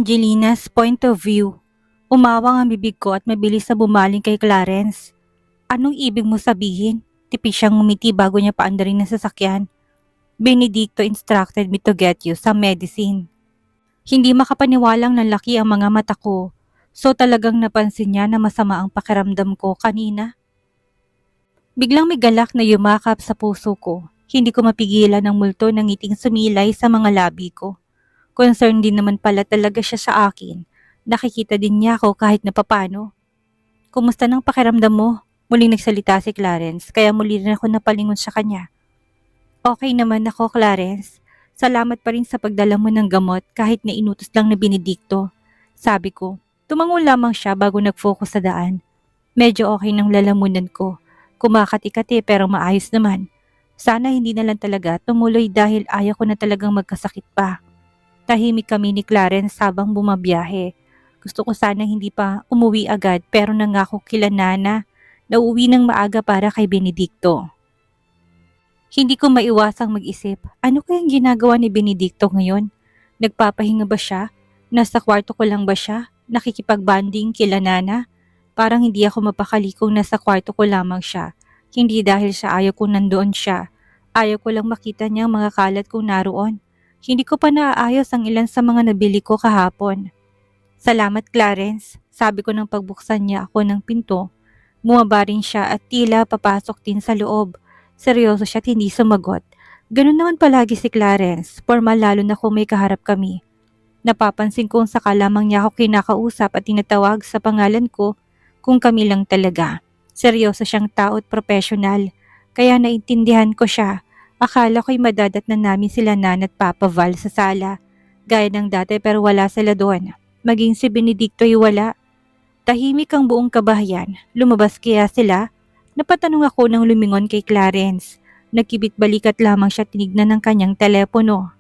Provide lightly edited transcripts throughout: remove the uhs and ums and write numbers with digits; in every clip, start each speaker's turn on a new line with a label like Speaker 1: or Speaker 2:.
Speaker 1: Angelina's point of view. Umawang ang bibig ko at mabilis na bumaling kay Clarence. Anong ibig mo sabihin? Tipis siyang ngumiti bago niya paandarin ng sasakyan. Benedicto instructed me to get you some medicine. Hindi makapaniwalang nanlaki ang mga mata ko. So talagang napansin niya na masama ang pakiramdam ko kanina. Biglang may galak na yumakap sa puso ko. Hindi ko mapigilan ang multo ng ngiting sumilay sa mga labi ko. Concerned din naman pala talaga siya sa akin. Nakikita din niya ako kahit na papano. Kumusta nang pakiramdam mo? Muling nagsalita si Clarence kaya muli rin ako napalingon sa kanya. Okay naman ako, Clarence. Salamat pa rin sa pagdala mo ng gamot kahit na inutos lang na Benedicto. Sabi ko, tumango lamang siya bago nag-focus sa daan. Medyo okay ng lalamunan ko. Kumakati-kati pero maayos naman. Sana hindi na lang talaga tumuloy dahil ayaw ko na talagang magkasakit pa. Tahimik kami ni Clarence habang bumabiyahe. Gusto ko sana hindi pa umuwi agad pero nangako kila Nana na uuwi ng maaga para kay Benedicto. Hindi ko maiwasang mag-isip, ano kayang ginagawa ni Benedicto ngayon? Nagpapahinga ba siya? Nasa kwarto ko lang ba siya? Nakikipag-bonding kila Nana? Parang hindi ako mapakali kung nasa kwarto ko lamang siya. Hindi dahil sa ayaw kong nandoon siya. Ayaw ko lang makita niya ang mga kalat kong naroon. Hindi ko pa naaayos ang ilan sa mga nabili ko kahapon. Salamat, Clarence. Sabi ko nang pagbuksan niya ako ng pinto. Bumaba rin siya at tila papasok din sa loob. Seryoso siya at hindi sumagot. Ganun naman palagi si Clarence, formal lalo na kung may kaharap kami. Napapansin kong saka lamang niya ako kinakausap at tinatawag sa pangalan ko kung kami lang talaga. Seryoso siyang tao at profesional, kaya naintindihan ko siya. Akala ko'y madadat na namin sila Nan at Papa Val sa sala. Gaya ng dati pero wala sila doon. Maging si Benedicto'y wala. Tahimik ang buong kabahayan. Lumabas kaya sila? Napatanong ako nang lumingon kay Clarence. Nagkibit balikat lamang siya tinignan ng kanyang telepono.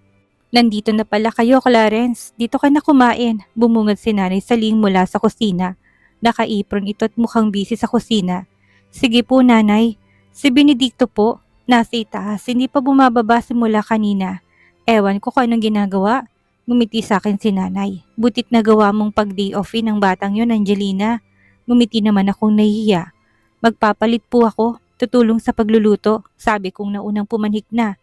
Speaker 1: Nandito na pala kayo, Clarence. Dito ka na kumain. Bumungad si Nanay Saling mula sa kusina. Naka-apron ito at mukhang busy sa kusina. Sige po, Nanay. Si Benedicto po. Nasa itaas. Hindi pa bumababa simula kanina. Ewan ko kung anong ginagawa. Ngumiti sa akin si Nanay. Butit na gawa mong pag-day off ng batang yon, Angelina. Ngumiti naman akong nahihiya. Magpapalit po ako. Tutulong sa pagluluto. Sabi kong naunang pumanhik na.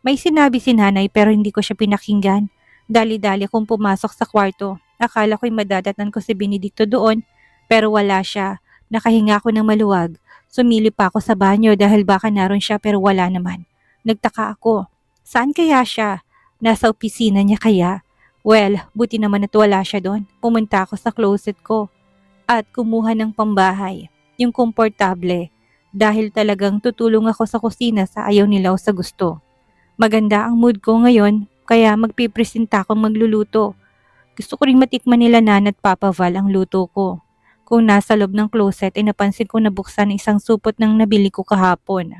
Speaker 1: May sinabi si Nanay pero hindi ko siya pinakinggan. Dali-dali akong pumasok sa kwarto. Akala ko'y madadatnan ko si Benedicto doon pero wala siya. Nakahinga ako ng maluwag. Sumilip pa ako sa banyo dahil baka naroon siya pero wala naman. Nagtaka ako. Saan kaya siya? Nasa opisina niya kaya? Well, buti naman at wala siya doon. Pumunta ako sa closet ko at kumuha ng pambahay. Yung komportable. Dahil talagang tutulong ako sa kusina sa ayaw nila o sa gusto. Maganda ang mood ko ngayon kaya magpipresenta akong magluluto. Gusto ko rin matikman nila Nan at Papa Val ang luto ko. Kung nasa loob ng closet ay napansin ko na buksan isang supot ng nabili ko kahapon.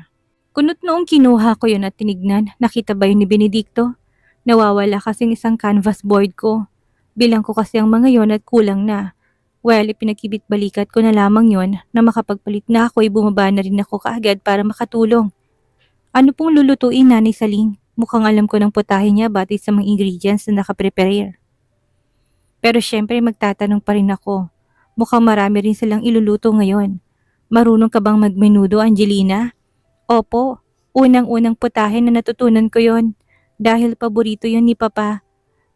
Speaker 1: Kunot noong kinuha ko yun at tinignan, nakita ba yun ni Benedicto? Nawawala kasing isang canvas board ko. Bilang ko kasi ang mga yon at kulang na. Well, ipinagkibit balikat ko na lamang yon na makapagpalit na ako ay bumaba na rin ako kaagad para makatulong. Ano pong lulutuin, Nanay Saling? Mukhang alam ko ng putahe niya batay sa mga ingredients na nakaprepare. Pero syempre magtatanong pa rin ako. Mukhang marami rin silang iluluto ngayon. Marunong ka bang magmenudo, Angelina? Opo, unang-unang putahe na natutunan ko yon. Dahil paborito yon ni Papa.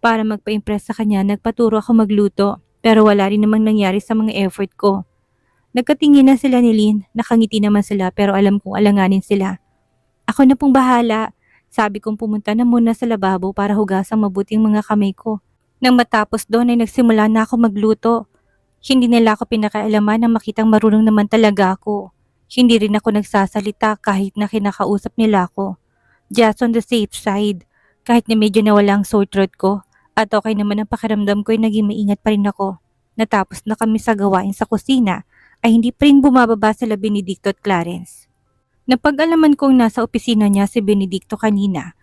Speaker 1: Para magpa-impress sa kanya, nagpaturo ako magluto. Pero wala rin namang nangyari sa mga effort ko. Nagkatingin na sila ni Lynn, nakangiti naman sila pero alam kong alanganin sila. Ako na pong bahala. Sabi kong pumunta na muna sa lababo para hugasang mabuting mga kamay ko. Nang matapos doon ay nagsimula na ako magluto. Hindi nila ako pinakailaman na makitang marunong naman talaga ako. Hindi rin ako nagsasalita kahit na kinakausap nila ako. Just on the safe side. Kahit na medyo nawala ang sore throat ko at okay naman ang pakiramdam ko ay naging maingat pa rin ako. Natapos na kami sa gawain sa kusina ay hindi pa rin bumababa sila Benedicto at Clarence. Napag-alaman kong nasa opisina niya si Benedicto kanina.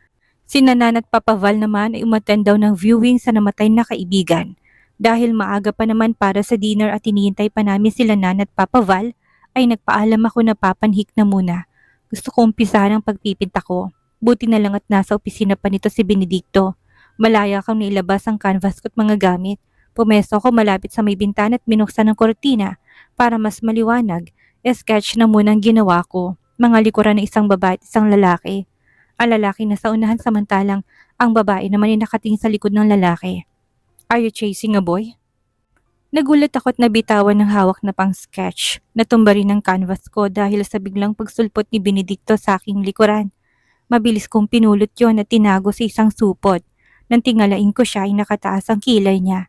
Speaker 1: Si Nan at Papa Val naman ay umattend daw ng viewing sa namatay na kaibigan. Dahil maaga pa naman para sa dinner at hinihintay pa namin sila Nan at Papa Val, ay nagpaalam ako na papanhik na muna. Gusto ko umpisahan ang pagpipinta ko. Buti na lang at nasa opisina pa nito si Benedicto. Malaya kang nailabas ang canvas ko at mga gamit. Pumesto ako malapit sa may bintana at binuksan ng kortina para mas maliwanag. Sketch na munang ginawa ko. Mga likuran ng isang babae at isang lalaki. Ang lalaki na sa unahan samantalang ang babae naman ay nakatingin sa likod ng lalaki. Are you chasing a boy? Nagulat ako at nabitawan ng hawak na pang sketch. Natumba rin ang canvas ko dahil sa biglang pagsulpot ni Benedicto sa aking likuran. Mabilis kong pinulot yon at tinago sa isang supot. Nang tingalain ko siya ay nakataas ang kilay niya.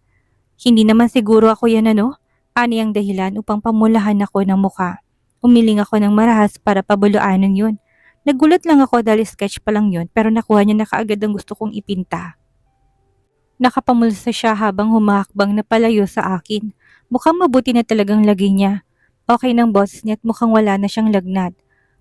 Speaker 1: Hindi naman siguro ako yan ano? Ani ang dahilan upang pamulahan ako ng muka. Umiling ako ng marahas para pabuluanan yun. Nagulat lang ako dahil sketch pa lang yun pero nakuha niya na kaagad ang gusto kong ipinta. Nakapamulsa siya habang humakbang na palayo sa akin. Mukhang mabuti na talagang lagay niya. Okay ng boses niya at mukhang wala na siyang lagnat.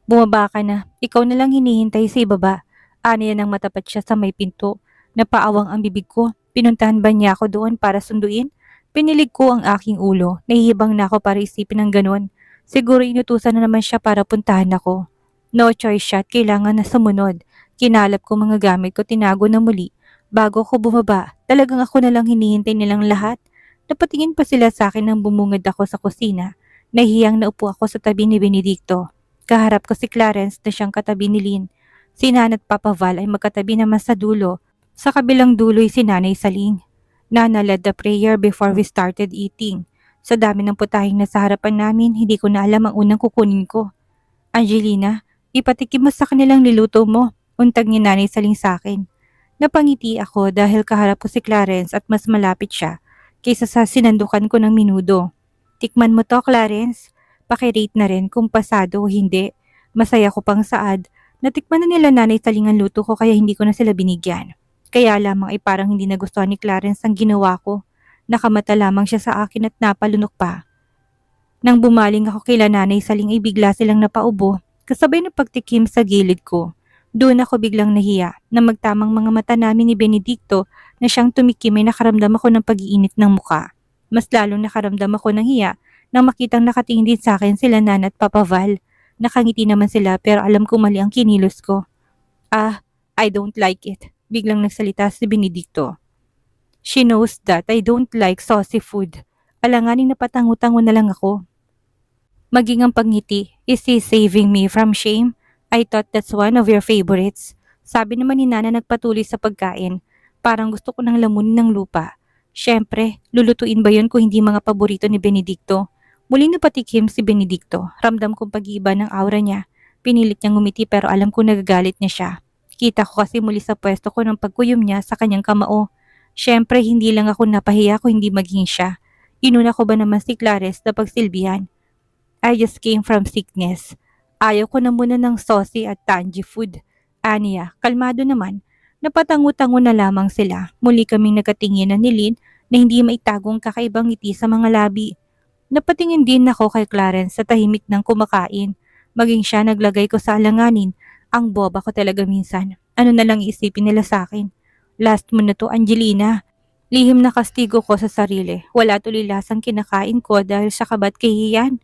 Speaker 1: Bumaba ka na, ikaw na lang hinihintay sa ibaba. Aniya nang matapat siya sa may pinto. Napaawang ang bibig ko. Pinuntahan ba niya ako doon para sunduin? Pinilig ko ang aking ulo. Nahihibang na ako para isipin ng ganun. Siguro inutusan na naman siya para puntahan ako. No choice siya at kailangan na sumunod. Kinalap ko mga gamit ko, tinago na muli. Bago ko bumaba, talagang ako na lang hinihintay nilang lahat. Napatingin pa sila sa akin nang bumungad ako sa kusina. Nahiyang naupo ako sa tabi ni Benedicto. Kaharap ko si Clarence na siyang katabi ni Lynn. Si Nana at Papa Val ay magkatabi naman sa dulo. Sa kabilang dulo'y si Nanay Saling. Nana led the prayer before we started eating. Sa dami ng putahing nasa harapan namin, hindi ko na alam ang unang kukunin ko. Angelina, ipatikim mo sa kanilang niluto mo. Untag ni Nanay Saling sa akin. Napangiti ako dahil kaharap ko si Clarence at mas malapit siya kaysa sa sinandukan ko ng minudo. Tikman mo to, Clarence. Pakirate na rin kung pasado o hindi. Masaya ko pang saad. Natikman na nila Nanay Saling ang luto ko kaya hindi ko na sila binigyan. Kaya lamang ay parang hindi nagustuhan ni Clarence ang ginawa ko. Nakamata lamang siya sa akin at napalunok pa. Nang bumaling ako kay Nanay Saling ay bigla silang napaubo kasabay ng pagtikim sa gilid ko. Doon ako biglang nahiya na magtamang mga mata namin ni Benedicto na siyang tumikim ay nakaramdam ako ng pag-iinit ng muka. Mas lalong nakaramdam ako ng hiya nang makitang nakatingin din sa akin sila Nana at Papa Val. Nakangiti naman sila pero alam ko mali ang kinilos ko. I don't like it. Biglang nagsalita si Benedicto. She knows that I don't like saucy food. Alanganing napatango-tango na lang ako. Maging ang pagngiti, is he saving me from shame? I thought that's one of your favorites. Sabi naman ni Nana nagpatuloy sa pagkain. Parang gusto ko nang lamunin ng lupa. Siyempre, lulutuin ba yun kung hindi mga paborito ni Benedicto? Muling napatikim si Benedicto. Ramdam kong pag-iiba ng aura niya. Pinilit niyang ngumiti pero alam ko nagagalit niya siya. Kita ko kasi muli sa pwesto ko ng pagkuyom niya sa kanyang kamao. Siyempre, hindi lang ako napahiya kung hindi maging siya. Inuna ko ba naman si Clarice na pagsilbihan? I just came from sickness. Ayaw ko na muna ng saucy at tangy food. Aniya, kalmado naman. Napatango-tango na lamang sila. Muli kaming nagkatingin ni Lynn na hindi maitagong kakaibang ngiti sa mga labi. Napatingin din ako kay Clarence sa tahimik ng kumakain. Maging siya naglagay ko sa alanganin. Ang boba ko talaga minsan. Ano na lang iisipin nila sa akin? Last mo na to, Angelina. Lihim na kastigo ko sa sarili. Wala tuloy lasang kinakain ko dahil sa kabat kahihiyan.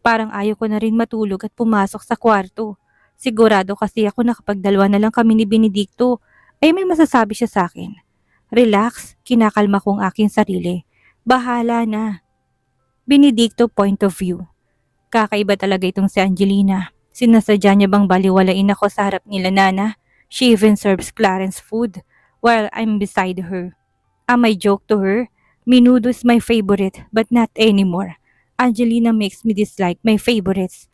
Speaker 1: Parang ayaw ko na rin matulog at pumasok sa kwarto. Sigurado kasi ako na kapag dalawa na lang kami ni Benedicto, ay may masasabi siya sa akin. Relax, kinakalma kong aking sarili. Bahala na. Benedicto point of view. Kakaiba talaga itong si Angelina. Sinasadya niya bang baliwalain ako sa harap nila Nana? She even serves Clarence food while I'm beside her. I joke to her, menudo is my favorite but not anymore. Angelina makes me dislike my favorites.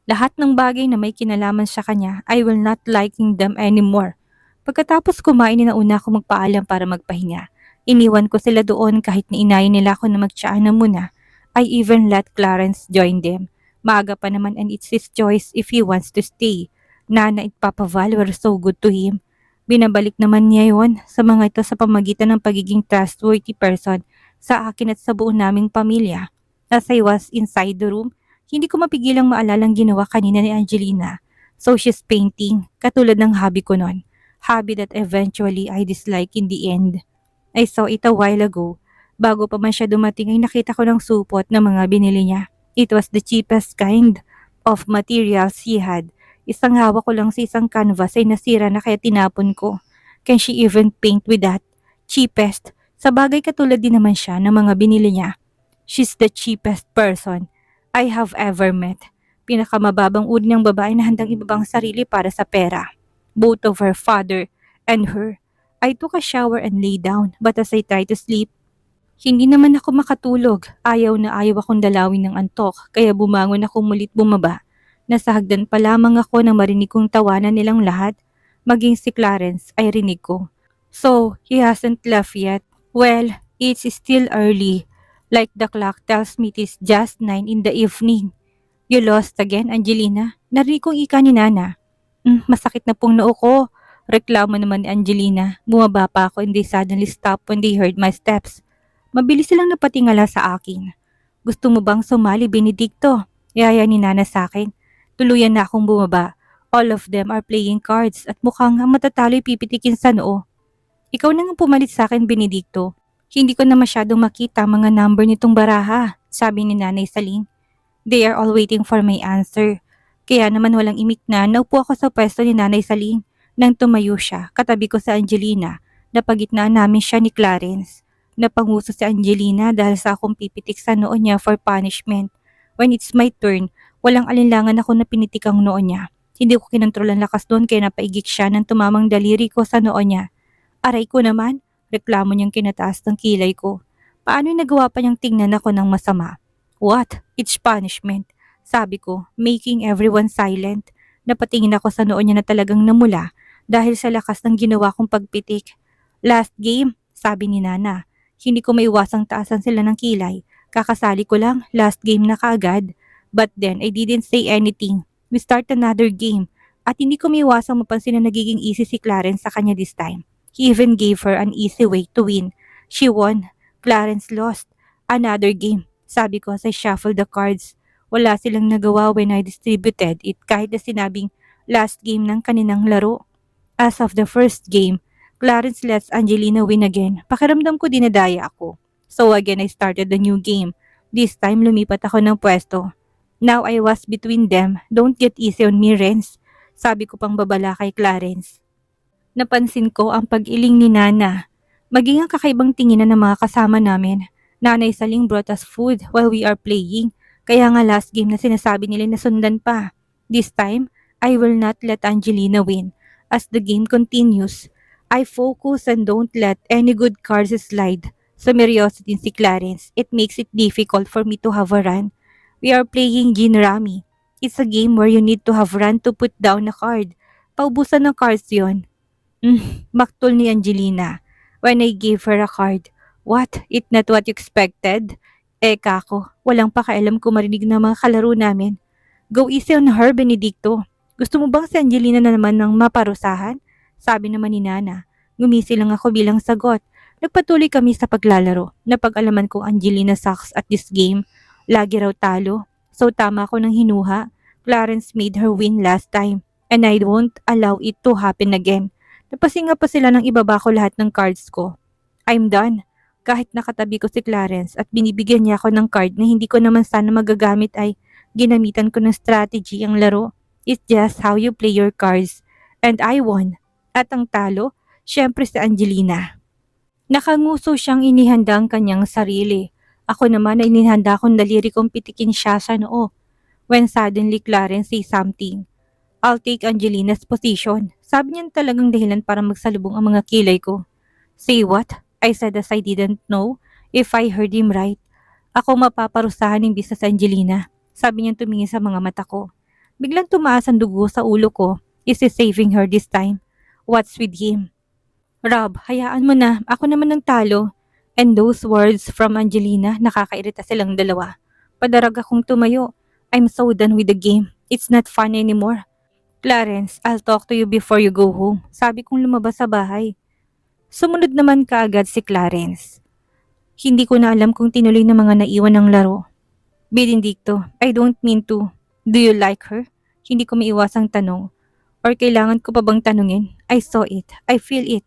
Speaker 1: Lahat ng bagay na may kinalaman sa kanya, I will not liking them anymore. Pagkatapos kumain na una ako magpaalam para magpahinga. Iniwan ko sila doon kahit inayin nila ako na magtsaan na muna. I even let Clarence join them. Maaga pa naman and it's his choice if he wants to stay. Nana at Papa Val were so good to him. Binabalik naman niya yon sa mga ito sa pamagitan ng pagiging trustworthy person sa akin at sa buo naming pamilya. As I was inside the room, hindi ko mapigilang maalalang ginawa kanina ni Angelina. So she's painting, katulad ng hobby ko nun. Hobby that eventually I dislike in the end. I saw it a while ago. Bago pa man siya dumating ay nakita ko ng supot na mga binili niya. It was the cheapest kind of materials he had. Isang hawak ko lang sa isang canvas ay nasira na kaya tinapon ko. Can she even paint with that? Cheapest. Sa bagay katulad din naman siya ng mga binili niya. She's the cheapest person I have ever met. Pinakamababang uri ng babae na handang ibabang sarili para sa pera. Both of her father and her. I took a shower and lay down, but as I tried to sleep, hindi naman ako makatulog. Ayaw na ayaw akong dalawin ng antok, kaya bumangon ako mulit bumaba. Nasa hagdan pa lamang ako nang marinig kong tawanan nilang lahat. Maging si Clarence ay rinig ko. So, he hasn't left yet. Well, it's still early. Like the clock tells me it is just 9 in the evening. You lost again, Angelina? Narinig kong ika ni Nana. Masakit na pong noo ko. Reklamo naman ni Angelina. Bumaba pa ako and they suddenly stopped when they heard my steps. Mabilis silang napatingala sa akin. Gusto mo bang sumali, Benedicto? Yaya ni Nana sa akin. Tuluyan na akong bumaba. All of them are playing cards at mukhang ang matatalo'y pipitikin sa noo. Ikaw na nga pumalit sa akin, Benedicto. Hindi ko na masyadong makita mga number nitong baraha, sabi ni Nanay Saling. They are all waiting for my answer. Kaya naman walang imik na naupo ako sa pwesto ni Nanay Saling. Nang tumayo siya, katabi ko sa Angelina, napagitnaan namin siya ni Clarence. Napanguso si Angelina dahil sa akong pipitik sa noo niya for punishment. When it's my turn, walang alinlangan ako na pinitik ang noo niya. Hindi ko kinontrol ang lakas doon kaya napaigik siya ng tumamang daliri ko sa noo niya. Aray ko naman, reklamo niyang kinataas ng kilay ko. Paano'y nagawa pa niyang tingnan ako ng masama? What? It's punishment. Sabi ko, making everyone silent. Napatingin ako sa noo niya na talagang namula dahil sa lakas ng ginawa kong pagpitik. Last game, sabi ni Nana. Hindi ko maiwasang taasan sila ng kilay. Kakasali ko lang, last game na kaagad. But then, I didn't say anything. We start another game. At hindi ko maiwasang mapansin na nagiging easy si Clarence sa kanya this time. He even gave her an easy way to win. She won. Clarence lost. Another game. Sabi ko as I shuffled the cards. Wala silang nagawa when I distributed it kahit na sinabing last game ng kaninang laro. As of the first game, Clarence lets Angelina win again. Pakiramdam ko dinadaya ako. So again, I started the new game. This time, lumipat ako ng pwesto. Now I was between them. Don't get easy on me, Renz. Sabi ko pang babala kay Clarence. Napansin ko ang pag-iling ni Nana. Maging ang kakaibang tinginan ng mga kasama namin. Nanay Saling brought us food while we are playing. Kaya nga last game na sinasabi nila na sundan pa. This time, I will not let Angelina win. As the game continues, I focus and don't let any good cards slide. Sumeryoso din si Clarence. It makes it difficult for me to have a run. We are playing Ginrami. It's a game where you need to have run to put down a card. Paubusan ng cards yon. Maktol ni Angelina. When I gave her a card. What? It not what you expected? Kako, walang pakialam ko marinig na mga kalaro namin. Go easy on her, Benedicto. Gusto mo bang si Angelina na naman ng maparusahan? Sabi naman ni Nana. Ngumisi lang ako bilang sagot. Nagpatuloy kami sa paglalaro. Napag-alaman kong Angelina sucks at this game. Lagi raw talo. So tama ako ng hinuha. Clarence made her win last time. And I won't allow it to happen again. Napasinga pa sila nang ibaba ko lahat ng cards ko. I'm done. Kahit nakatabi ko si Clarence at binibigyan niya ako ng card na hindi ko naman sana magagamit ay ginamitan ko ng strategy ang laro. It's just how you play your cards. And I won. At ang talo, syempre si Angelina. Nakanguso siyang inihanda ang kanyang sarili. Ako naman ay inihanda akong daliri kong pitikin siya sa noo. When suddenly Clarence say something. I'll take Angelina's position. Sabi niya talagang dahilan para magsalubong ang mga kilay ko. Say what? I said as I didn't know if I heard him right. Ako mapaparusahan ng bisa sa Angelina. Sabi niya tumingin sa mga mata ko. Biglang tumaas ang dugo sa ulo ko. Is he saving her this time? What's with him? Rob, hayaan mo na. Ako naman ang talo. And those words from Angelina, nakakairita silang dalawa. Padarag akong tumayo. I'm so done with the game. It's not fun anymore. Clarence, I'll talk to you before you go home. Sabi kong lumabas sa bahay. Sumunod naman kaagad si Clarence. Hindi ko na alam kung tinuloy na mga naiwan ng laro. Benedicto, I don't mean to. Do you like her? Hindi ko maiwasang tanong. Or kailangan ko pa bang tanungin? I saw it. I feel it.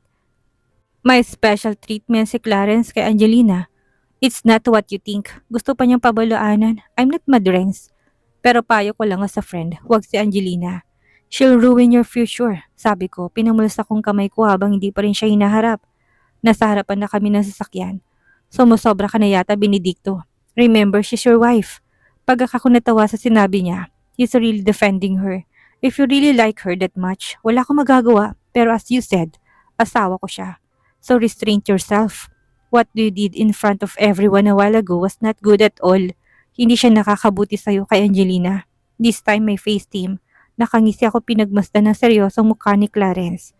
Speaker 1: May special treatment si Clarence kay Angelina. It's not what you think. Gusto pa niyang pabaluanan. I'm not mad, Renz. Pero payo ko lang as a friend, huwag si Angelina. She'll ruin your future, sabi ko. Pinamulsa kong kamay ko habang hindi pa rin siya hinaharap. Nasa harapan na kami ng sasakyan. Sumusobra ka na yata, Benedicto. Remember, she's your wife. Pagka ako natawa sa sinabi niya, he's really defending her. If you really like her that much, wala akong magagawa. Pero as you said, asawa ko siya. So restrain yourself. What you did in front of everyone a while ago was not good at all. Hindi siya nakakabuti sa'yo kay Angelina. This time may face team. Nakangisi ako pinagmasdan ng seryosong mukha ni Clarence.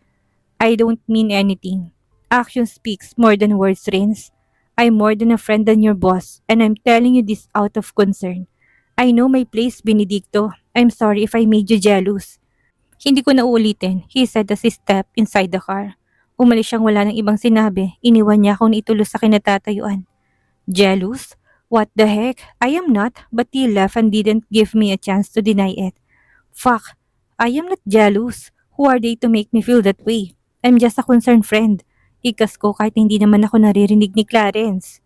Speaker 1: I don't mean anything. Action speaks more than words, Renz. I'm more than a friend than your boss, and I'm telling you this out of concern. I know my place, Benedicto. I'm sorry if I made you jealous. Hindi ko na uulitin, he said as he stepped inside the car. Umalis siyang wala ng ibang sinabi, iniwan niya akong itulos sa kinatatayuan. Jealous? What the heck? I am not, but he left and didn't give me a chance to deny it. Fuck, I am not jealous. Who are they to make me feel that way? I'm just a concerned friend. Ikas ko kahit hindi naman ako naririnig ni Clarence.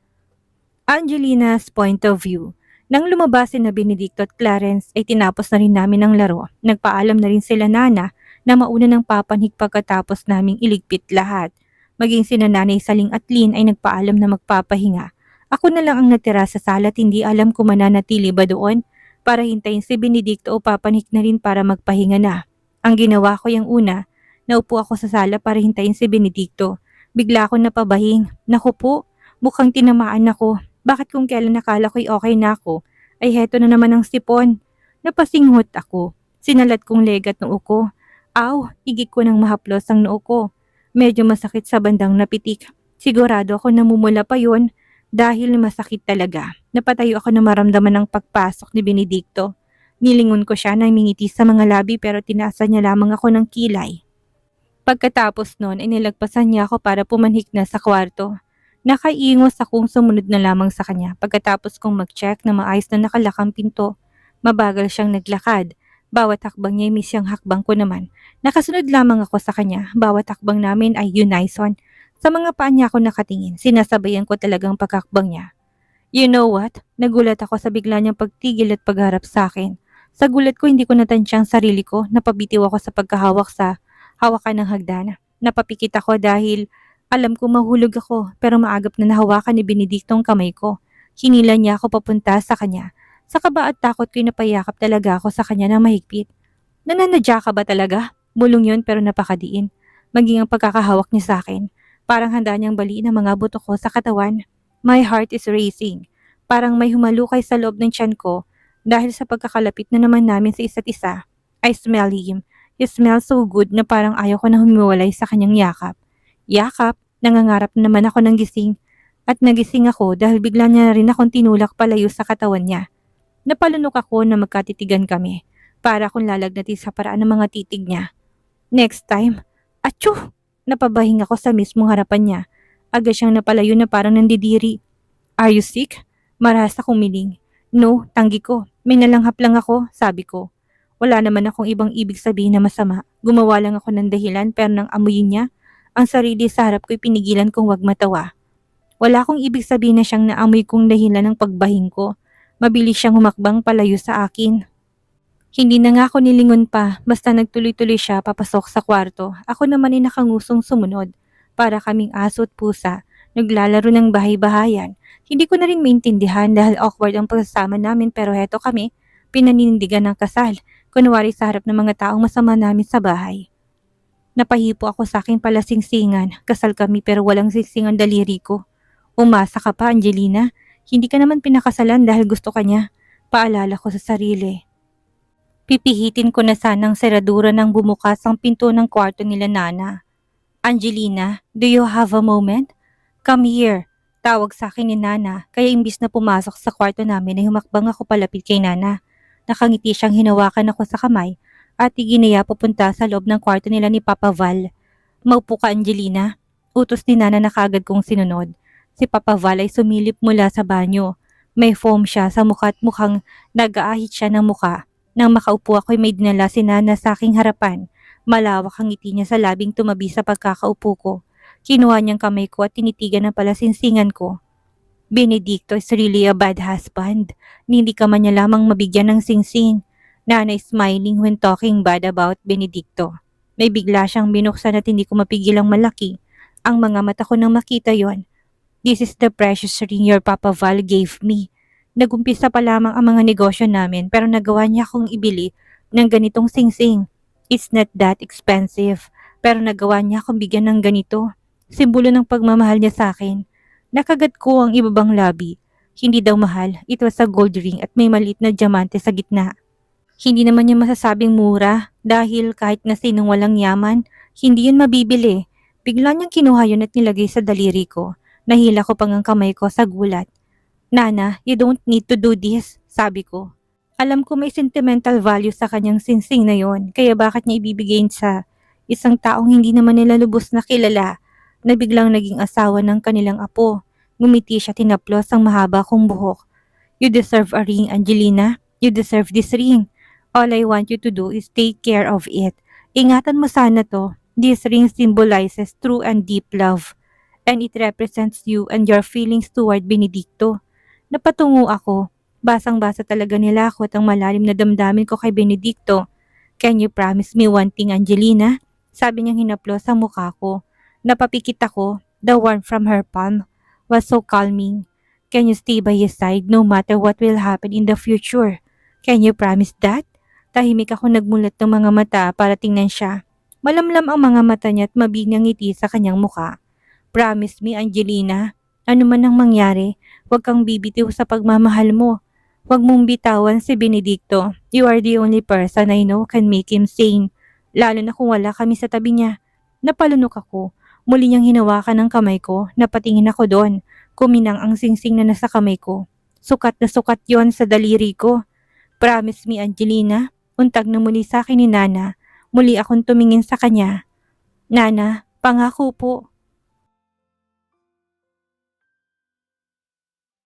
Speaker 1: Angelina's point of view. Nang lumabas na Benedicto at Clarence ay tinapos na rin namin ang laro. Nagpaalam na rin sila Nana na mauna ng papanhig pagkatapos naming iligpit lahat. Maging sina Nanay Saling at Lynn ay nagpaalam na magpapahinga. Ako na lang ang natira sa sala at hindi alam kung mananatili ba doon para hintayin si Benedicto o papanhig na rin para magpahinga na. Ang ginawa ko yung una, naupo ako sa sala para hintayin si Benedicto. Bigla akong napabahing. Naku po, mukhang tinamaan ako. Bakit kung kailan nakala ko'y okay na ako, ay heto na naman ang sipon. Napasinghot ako. Sinalat kong legat noo ko. Aw, igik ko ng mahaplos ang noo ko. Medyo masakit sa bandang napitik. Sigurado ako namumula pa yon dahil masakit talaga. Napatayo ako na maramdaman ng pagpasok ni Benedicto. Nilingon ko siya na mingiti sa mga labi pero tinaasan niya lamang ako ng kilay. Pagkatapos nun ay nilagpasan niya ako para pumanhik na sa kwarto. Nakaiingos akong sumunod na lamang sa kanya pagkatapos kong mag-check na maayos na nakalakang pinto. Mabagal siyang naglakad. Bawat hakbang niya ay siyang hakbang ko naman. Nakasunod lamang ako sa kanya. Bawat hakbang namin ay unison. Sa mga paa niya ako nakatingin. Sinasabayan ko talagang pagkakbang niya. You know what? Nagulat ako sa bigla niyang pagtigil at pagharap sa akin. Sa gulat ko hindi ko natansyang sarili ko. Napabitiw ako sa pagkahawak sa hawakan ng hagdan. Napapikit ako dahil alam ko mahulog ako pero maagap na nahawakan ni Benedicto ang kamay ko. Hinila niya ako papunta sa kanya. Sa kaba at takot ko'y napayakap talaga ako sa kanya ng mahigpit. Nananadya ka ba talaga? Bulong yun pero napakadiin. Maging ang pagkakahawak niya sa akin. Parang handa niyang baliin ang mga buto ko sa katawan. My heart is racing. Parang may humalukay sa loob ng tiyan ko dahil sa pagkakalapit na naman namin sa isa't isa. I smell him. He smells so good na parang ayaw ko na humiwalay sa kanyang yakap. Yakap, nangangarap naman ako ng gising. At nagising ako dahil bigla niya rin akong tinulak palayo sa katawan niya. Napalunok ako na magkatitigan kami para akong lalagnatin sa paraan ng mga titig niya. Next time, atsyuh! Napabahing ako sa mismong harapan niya. Agad siyang napalayo na parang nandidiri. Are you sick? Marahas akong miling. No, tanggi ko. May nalanghap lang ako, sabi ko. Wala naman akong ibang ibig sabihin na masama. Gumawa lang ako ng dahilan pero nang amuyin niya, ang sarili sa harap ko'y pinigilan kong wag matawa. Wala akong ibig sabihin na siyang naamoy kong dahilan ng pagbahing ko. Mabilis siyang humakbang palayo sa akin. Hindi na nga ako nilingon pa, basta nagtuloy-tuloy siya papasok sa kwarto. Ako naman ay nakangusong sumunod. Para kaming aso at pusa, naglalaro ng bahay-bahayan. Hindi ko na rin maintindihan dahil awkward ang pagsasama namin pero heto kami, pinanindigan ng kasal. Kunwari sa harap ng mga taong masama namin sa bahay. Napahipo ako sa aking palasingsingan. Kasal kami pero walang singsing ang daliri ko. Umasa ka pa, Angelina. Hindi ka naman pinakasalan dahil gusto ka niya. Paalala ko sa sarili. Pipihitin ko na sanang seradura ng bumukas ang pinto ng kwarto nila Nana. Angelina, do you have a moment? Come here. Tawag sa akin ni Nana kaya imbis na pumasok sa kwarto namin ay humakbang ako palapit kay Nana. Nakangiti siyang hinawakan ako sa kamay at iginaya papunta sa loob ng kwarto nila ni Papa Val. Maupo ka, Angelina. Utos ni Nana na kagad kong sinunod. Si Papa Val ay sumilip mula sa banyo. May foam siya sa mukha at mukhang nag-aahit siya ng mukha. Nang makaupo ako'y may dinala si Nana sa aking harapan. Malawak ang ngiti niya sa labing tumabi sa pagkakaupo ko. Kinuha niyang kamay ko at tinitigan ng palasinsingan ko. Benedicto is really a bad husband. Hindi ka man niya lamang mabigyan ng singsing. Nana is smiling when talking bad about Benedicto. May bigla siyang binuksan at hindi ko mapigilang malaki ang mga mata ko nang makita yon. This is the precious ring your Papa Val gave me. Nagumpisa pa lamang ang mga negosyo namin pero nagawa niya akong ibili ng ganitong singsing. It's not that expensive pero nagawa niya akong bigyan ng ganito. Simbolo ng pagmamahal niya sa akin. Nakagat ko ang ibabang labi. Hindi daw mahal, it was a gold ring at may maliit na diamante sa gitna. Hindi naman niya masasabing mura dahil kahit na sinong walang yaman, hindi yun mabibili. Bigla niyang kinuha yun at nilagay sa daliri ko. Nahila ko pang ang kamay ko sa gulat. Nana, you don't need to do this, sabi ko. Alam ko may sentimental value sa kanyang singsing na yon, kaya bakit niya ibibigay sa isang taong hindi naman nila lubos na kilala na biglang naging asawa ng kanilang apo. Ngumiti siya, tinaplos ang mahaba kong buhok. You deserve a ring, Angelina. You deserve this ring. All I want you to do is take care of it. Ingatan mo sana to. This ring symbolizes true and deep love. And it represents you and your feelings toward Benedicto. Napatungo ako. Basang-basa talaga nilakot ang malalim na damdamin ko kay Benedicto. Can you promise me one thing, Angelina? Sabi niyang hinaplos ang mukha ko. Napapikit ako. The warmth from her palm was so calming. Can you stay by his side no matter what will happen in the future? Can you promise that? Tahimik ako, nagmulat ng mga mata para tingnan siya. Malamlam ang mga mata niya at mabigyang ngiti sa kanyang mukha. Promise me, Angelina. Ano man ang mangyari, huwag kang bibitiw sa pagmamahal mo. Huwag mong bitawan si Benedicto. You are the only person I know can make him sane. Lalo na kung wala kami sa tabi niya. Napalunok ako. Muli niyang hinawakan ang kamay ko. Napatingin ako doon. Kuminang ang singsing na nasa kamay ko. Sukat na sukat yon sa daliri ko. Promise me, Angelina. Untag na muli sa akin ni Nana. Muli akong tumingin sa kanya. Nana, pangako po.